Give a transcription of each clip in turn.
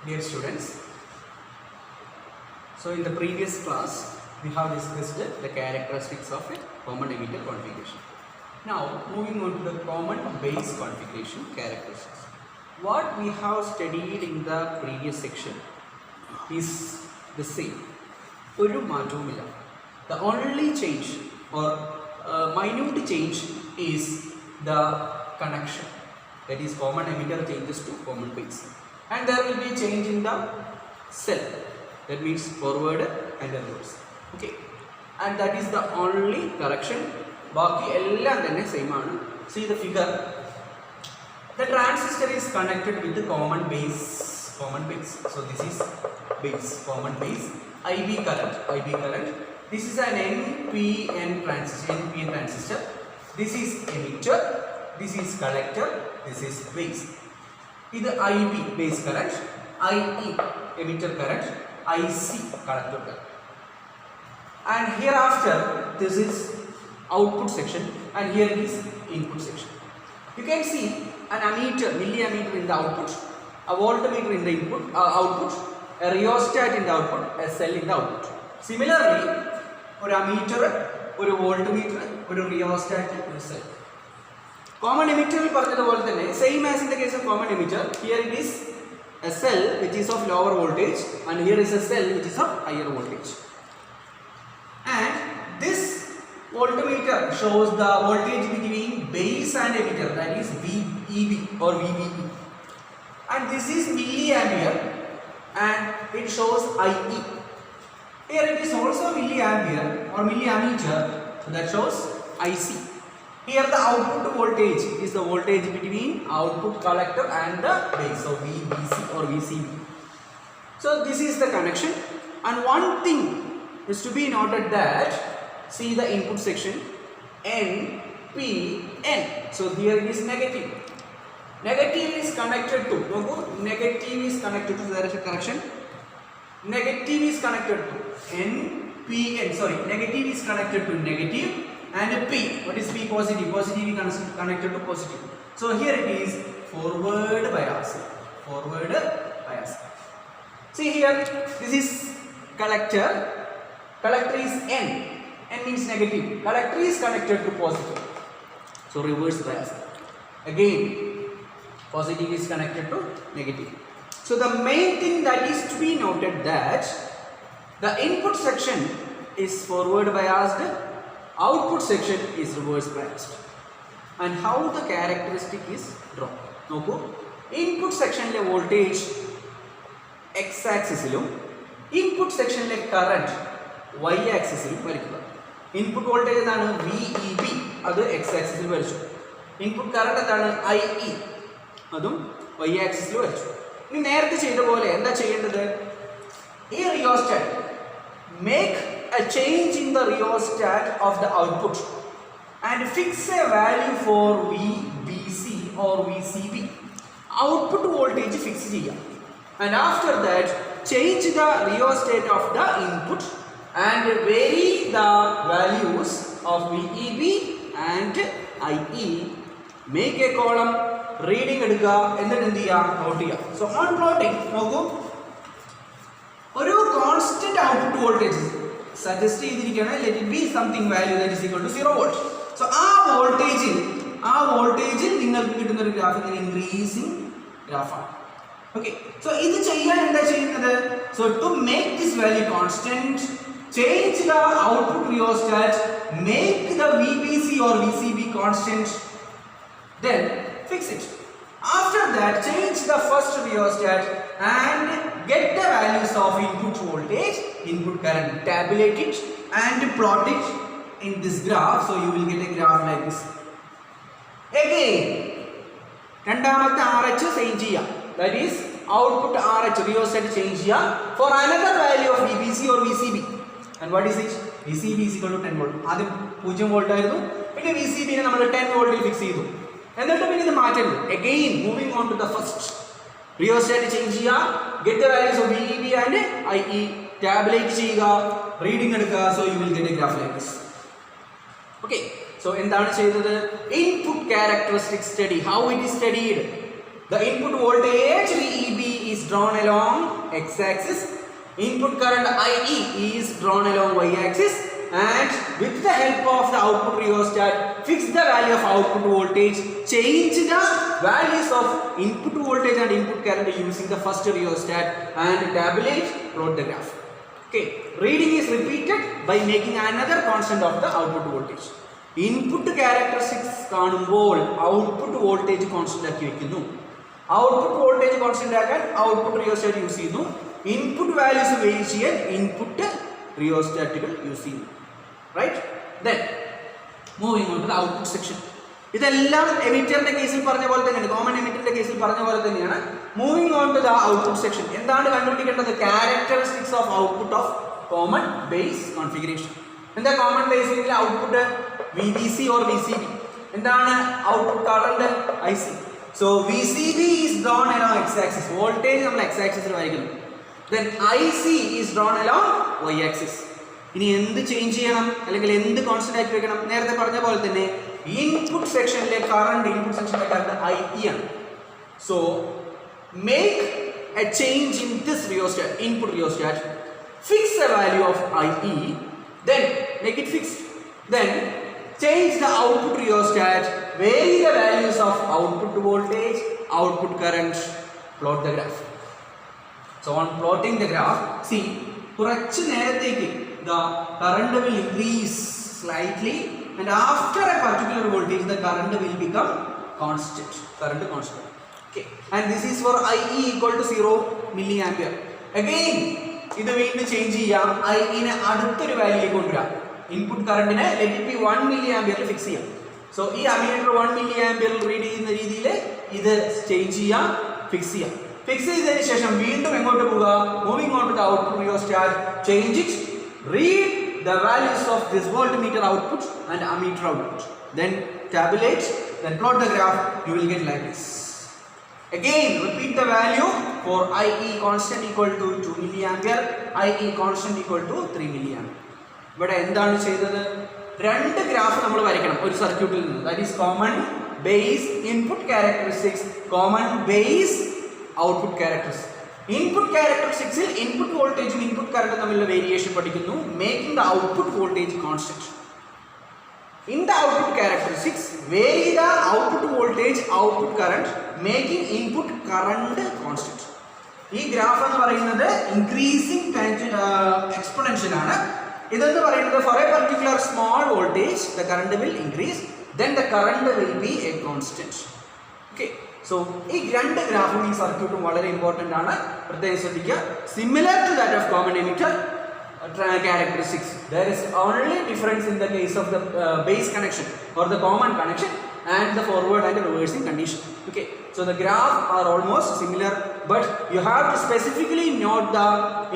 Dear students, so in the previous class we have discussed the characteristics of a common emitter configuration. Now moving on to the common base configuration characteristics. What we have studied in the previous section is the same. The only change or minute change is the connection, that is common emitter changes to common base, and there will be a change in the cell, that means forward and reverse. Okay, and that is the only correction. Baki ellam thanne same aanu. See the figure. The transistor is connected with the common base. So this is base, common base. IB current. This is an NPN transistor. This is emitter. This is collector. This is base. This is IB base current, IE emitter current, IC collector current. And hereafter this is output section and here is input section. You can see an ammeter, milliammeter in the output, a voltmeter in the input, output, a rheostat in the output, a cell in the output. Similarly, ഒരു ammeter, ഒരു voltmeter, ഒരു rheostat, ഒരു cell. Common emitter പറഞ്ഞതുപോലെ തന്നെ same as in the case of common emitter, here it is a cell which is of lower voltage and here is a cell which is of higher voltage. And this voltmeter shows the voltage between base and emitter, that is VEB or VBE, and this is milliampere and it shows IE. Here it is also milliampere or milliammeter, so that shows IC. Here the output voltage is the voltage between output collector and the base, so VBC or VCB. So this is the connection, and one thing is to be noted that see the input section NPN. So here it is negative. Negative is connected to negative is connected to, there is a correction. Negative is connected to NPN. Sorry, negative is connected to negative. And P, what is P? Positive. Positive is connected to positive. So here it is forward bias. Forward bias. See here, this is collector. Collector is N. N means negative. Collector is connected to positive. So reverse bias. Again, positive is connected to negative. So the main thing that is to be noted that the input section is forward biased. Output section is reverse biased. And how the characteristic is drawn? Noku, input section le voltage x axis ilum, input section le current y axis ilum varikkuka. Input voltage endaanu VEB, adu x axis il varichu. Input current endaanu IE, adum y axis il varichu. Ini നേരത്തെ ചെയ്ത പോലെ എന്താ ചെയ്യേണ്ടത്? ഈ rheostat make a change in the rheostat of the output and fix a value for VBC or VCB. Output voltage fix cheya, and after that change the rheostat of the input and vary the values of VEB and IE. Make a column, reading edukka, ennu endu cheya, note cheya. So on plotting nokku oru constant output voltage suggest ചെയ്തിരിക്കുകയാണ്, let it be something value that is equal to 0 volt. So ആ വോൾട്ടേജിൽ നിങ്ങൾക്ക് കിട്ടുന്ന ഒരു graph ഇങ്ങനെ increasing ഗ്രാഫാണ്. Okay, so ഇത് ചെയ്യാൻ എന്താ ചെയ്യുന്നത്? So to make this value constant, change the output rheostat, make the VBC or VCB constant, then fix it. After that, change the first rheostat and get the values of input voltage, input current, tabulate it and plot it in this graph. So you will get a graph like this. Again, രണ്ടാമത്തെ RH change ചെയ്യാം, that is output RH rheostat change ചെയ്യാം for another value of VBC or VCB. And what is it? VCB is equal to 10 volt. ആദ്യം 0 volt ആയിരുന്നു, പിന്നെ VCB നെ നമ്മൾ 10 വോൾട്ടിൽ fix ചെയ്തു. എന്നിട്ട് പിന്നെ ഇത് മാറ്റരുത്. Again moving on to the first rheostat change ചെയ്യുക, get the values of VEB and IE, tabulate ചെയ്യുക, reading എടുക്കുക, so you will get a graph like this. Okay, so എന്താണ് ചെയ്തത്? Input characteristic study, how it is studied. The input voltage VEB is drawn along x-axis, input current IE is drawn along y-axis, and with the help of the output rheostat, fix the value of output voltage, change the values of input voltage and input current using the first rheostat, and tabulate, plot the graph. Okay, reading is repeated by making another constant of the output voltage. Input characteristics കാണുമ്പോൾ output voltage constant ആക്കി വെക്കുന്നു. Output voltage constant ആക്കാൻ output rheostat use ചെയ്യുന്നു. Input values vary ചെയ്യാൻ input rheostatകൾ use ചെയ്യുന്നു. Right? Then moving on to the output section. ഇതെല്ലാം എമിറ്ററിന്റെ കേസിൽ പറഞ്ഞ പോലെ തന്നെയാണ്, കോമൺ എമിറ്ററിന്റെ കേസിൽ പറഞ്ഞ പോലെ തന്നെയാണ്. Moving on to the output section. എന്താണ് കണ്ടുപിടിക്കേണ്ടത്? Characteristics of output of common base configuration. എന്താ കോമൺ ബേസിൽ ഔട്ട്പുട്ട്? VBC or VCB. എന്താണ് output current? IC. So VCB is drawn along x-axis. Voltage നമ്മൾ x-axisൽ വരയ്ക്കുന്നു. Then IC is drawn along y-axis. ഇനി എന്ത് ചേഞ്ച് ചെയ്യണം അല്ലെങ്കിൽ എന്ത് കോൺസ്റ്റന്റ് ആക്കി വെക്കണം? നേരത്തെ പറഞ്ഞ പോലെ തന്നെ ഇൻപുട്ട് സെക്ഷനിലെ കറണ്ട്, ഇൻപുട്ട് സെക്ഷനിലെ കറണ്ട് IE ആണ്. So make a change in this rheostat, input rheostat, fix the value of IE, then make it fixed, then change the output rheostat, vary the values of output voltage, output current, plot the graph. So on plotting the graph, see, കുറച്ച് നേരത്തേക്ക് the current will increase slightly, and after a particular voltage the current will become constant, current constant. Okay, and this is for IE equal to 0 milliampere. Again ഇത് വീണ്ടും change ചെയ്യാം. IE നെ അടുത്തൊരു വാല്യൂയിലേക്ക് കൊണ്ടുവരാം. Input കറണ്ടിനെ let it be 1 milliampere fix ചെയ്യാം. So ഈ അമ്മീറ്റർ 1 milliampere റീഡ് ചെയ്യുന്ന രീതിയിൽ ഇത് ചേഞ്ച് ചെയ്യാം, ഫിക്സ് ചെയ്യാം. ഫിക്സ് ചെയ്തതിന് ശേഷം വീണ്ടും എങ്ങോട്ട് പോവുക? Moving on to the output rheostat, change it, read the values of this voltmeter output and ammeter output, then tabulate, then plot the graph. You will get like this. Again repeat the value for IE constant equal to 2 milliampere, IE constant equal to 3 milliampere. ഇവിടെ എന്താണ് ചെയ്തത്? രണ്ട് graph നമ്മൾ വരയ്ക്കണം ഒരു സർക്യൂട്ടിൽ നിന്ന്. That is common base input characteristics, common base output characteristics. Input ക്യാരക്ടറിസ്റ്റിക്സിൽ ഇൻപുട്ട് വോൾട്ടേജും ഇൻപുട്ട് കറണ്ടും തമ്മിലുള്ള വേരിയേഷൻ പഠിക്കുന്നു. Making the output voltage constant. In the output characteristics, vary the output voltage, output current, making input current constant. ഈ ഗ്രാഫ് എന്ന് പറയുന്നത് increasing exponential ആണ്. ഇതെന്ന് പറയുന്നത് for a particular small voltage the current will increase, then the current will be a constant. Okay, so ഈ രണ്ട് ഗ്രാഫും ഈ സർക്യൂട്ടും വളരെ ഇമ്പോർട്ടൻ്റ് ആണ്, പ്രത്യേകം ശ്രദ്ധിക്കുക. Similar to that of common emitter characteristics, there is only difference in the case of the base connection or the common connection and the forward and the reversing condition. Okay, so the graph are almost similar, but you have to specifically note the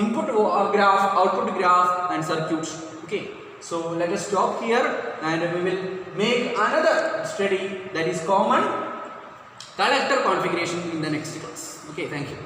input graph, output graph and circuits. Okay, so let us stop here and we will make another study, that is common collector configuration, in the next class. Okay, thank you.